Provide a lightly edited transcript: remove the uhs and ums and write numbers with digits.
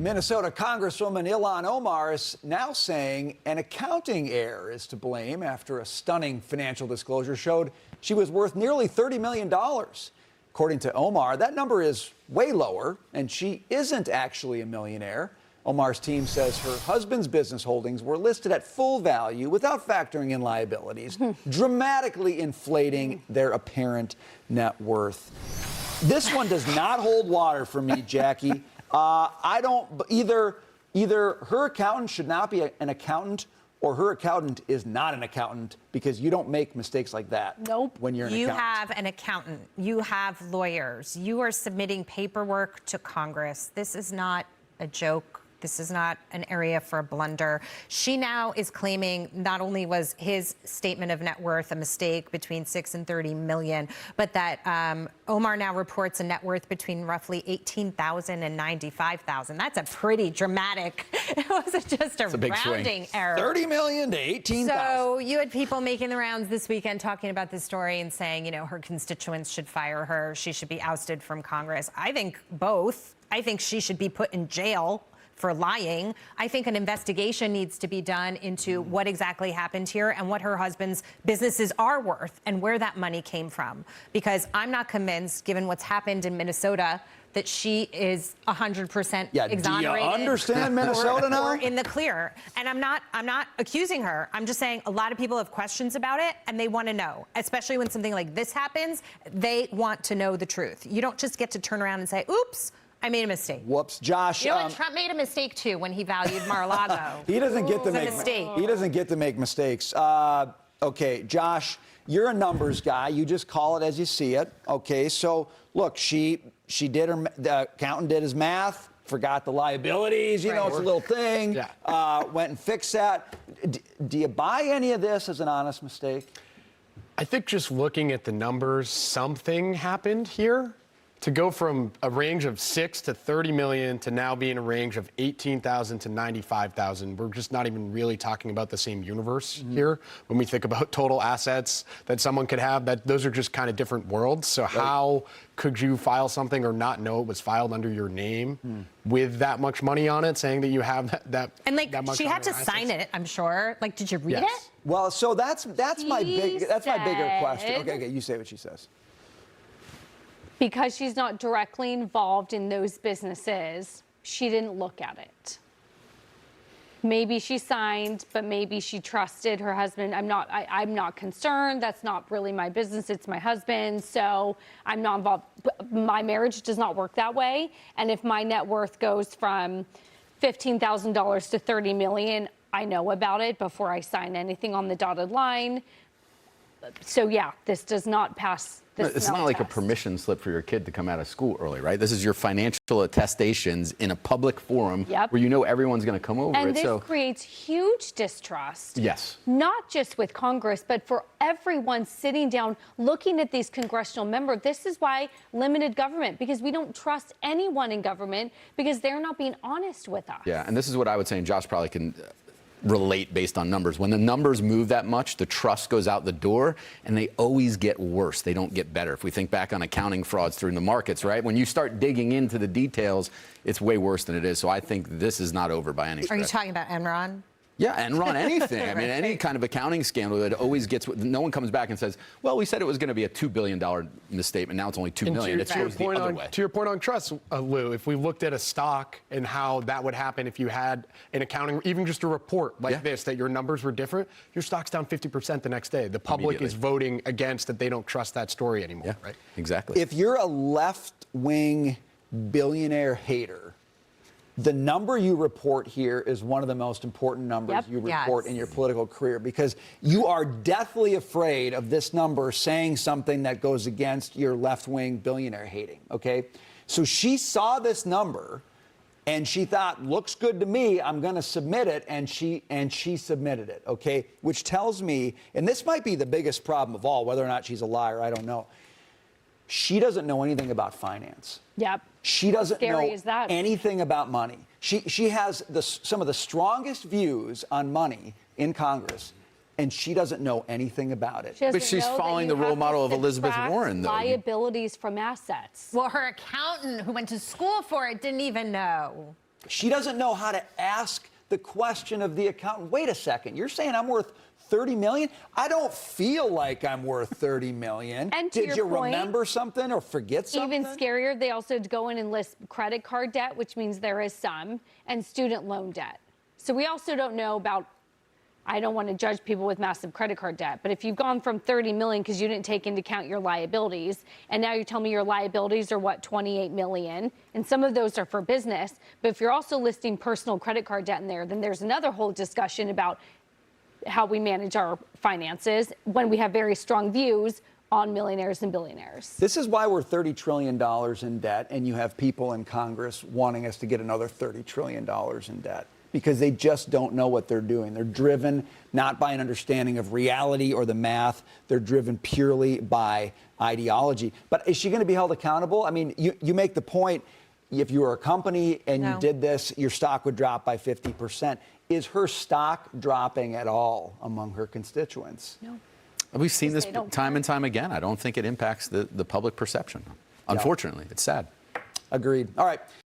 Minnesota Congresswoman Ilhan Omar is now saying an accounting error is to blame after a stunning financial disclosure showed she was worth nearly $30 million. According to Omar, that number is way lower, and she isn't actually a millionaire. Omar's team says her husband's business holdings were listed at full value without factoring in liabilities, dramatically inflating their apparent net worth. This one does not hold water for me, Jackie. I don't either her accountant should not be an accountant, or her accountant is not an accountant, because you don't make mistakes like that. Nope. When you're an You accountant. have an accountant. You have lawyers. You are submitting paperwork to Congress. This is not a joke. This is not an area for a blunder. She now is claiming not only was his statement of net worth a mistake between 6 and 30 million, but that Omar now reports a net worth between roughly 18,000 and 95,000. That's a pretty dramatic. It wasn't just a rounding error. 30 million to 18,000. So you had people making the rounds this weekend talking about this story and saying, you know, her constituents should fire her. She should be ousted from Congress. I think both. I think she should be put in jail for lying. I think an investigation needs to be done into what exactly happened here and what her husband's businesses are worth and where that money came from. Because I'm not convinced, given what's happened in Minnesota, that she is 100% exonerated. Do you understand Minnesota now? Or in the clear. And I'm not accusing her. I'm just saying a lot of people have questions about it and they want to know, especially when something like this happens. They want to know the truth. You don't just get to turn around and say, oops, I made a mistake. Whoops, Josh. You know what? Trump made a mistake too when he valued Mar-a-Lago. He doesn't get to make mistake. He doesn't get to make mistakes. Okay, Josh, you're a numbers guy. You just call it as you see it. Okay, so look, the accountant did his math, forgot the liabilities. You know, it's a little thing. Yeah. Went and fixed that. Do you buy any of this as an honest mistake? I think just looking at the numbers, something happened here. To go from a range of 6 to 30 million to now be in a range of 18,000 to 95,000, we're just not even really talking about the same universe here. When we think about total assets that someone could have, that those are just kind of different worlds. So how could you file something or not know it was filed under your name with that much money on it, saying that you have that and like that much she had to sign it, I'm sure. Like, did you read it? Well, so that's my bigger question. Okay, you say what she says. Because she's not directly involved in those businesses, she didn't look at it. Maybe she signed, but maybe she trusted her husband. I'm not concerned. That's not really my business. It's my husband, so I'm not involved. My marriage does not work that way. And if my net worth goes from $15,000 to $30 million, I know about it before I sign anything on the dotted line. So yeah, this does not pass. It's not like a permission slip for your kid to come out of school early, right? This is your financial attestations in a public forum where you know everyone's going to come over and it. this creates huge distrust. Yes. Not just with Congress, but for everyone sitting down, looking at these congressional members. This is why limited government, because we don't trust anyone in government because they're not being honest with us. Yeah, and this is what I would say, and Josh probably can relate based on numbers. When the numbers move that much, the trust goes out the door, and they always get worse. They don't get better. If we think back on accounting frauds through the markets, right? When you start digging into the details, it's way worse than it is. So I think this is not over by any stretch. Are you talking about Enron? Yeah, Enron, anything. I mean, any kind of accounting scandal that always gets, no one comes back and says, well, we said it was going to be a $2 billion misstatement. Now it's only $2 million. It goes the other way. To your point on trust, Lou, if we looked at a stock and how that would happen if you had an accounting, even just a report like this, that your numbers were different, your stock's down 50% the next day. The public is voting against that. They don't trust that story anymore, right? Exactly. If you're a left-wing billionaire hater, the number you report here is one of the most important numbers you report in your political career, because you are deathly afraid of this number saying something that goes against your left-wing billionaire hating, okay? So she saw this number and she thought, looks good to me, I'm going to submit it, and she submitted it, okay? Which tells me, and this might be the biggest problem of all, whether or not she's a liar, I don't know. She doesn't know anything about finance. Yep. She doesn't know that. anything about money. She has some of the strongest views on money in Congress, and she doesn't know anything about it. But she's following the role model of Elizabeth Warren, though. Liabilities from assets. Well, her accountant, who went to school for it, didn't even know. She doesn't know how to ask the question of the accountant. Wait a second, you're saying I'm worth 30 million? I don't feel like I'm worth 30 million. And to Did you your point, remember something or forget something? Even scarier, they also go in and list credit card debt, which means there is some, and student loan debt. So we also don't know about, I don't want to judge people with massive credit card debt, but if you've gone from 30 million because you didn't take into account your liabilities, and now you're telling me your liabilities are what, 28 million, and some of those are for business, but if you're also listing personal credit card debt in there, then there's another whole discussion about how we manage our finances when we have very strong views on millionaires and billionaires. This is why we're $30 trillion in debt, and you have people in Congress wanting us to get another $30 trillion in debt, because they just don't know what they're doing. They're driven not by an understanding of reality or the math. They're driven purely by ideology. But is she going to be held accountable? I mean, you make the point, if you were a company and you did this, your stock would drop by 50%. Is her stock dropping at all among her constituents? No. We've seen this They don't time care. and time again. I don't think it impacts the public perception. Unfortunately, it's sad. Agreed. All right.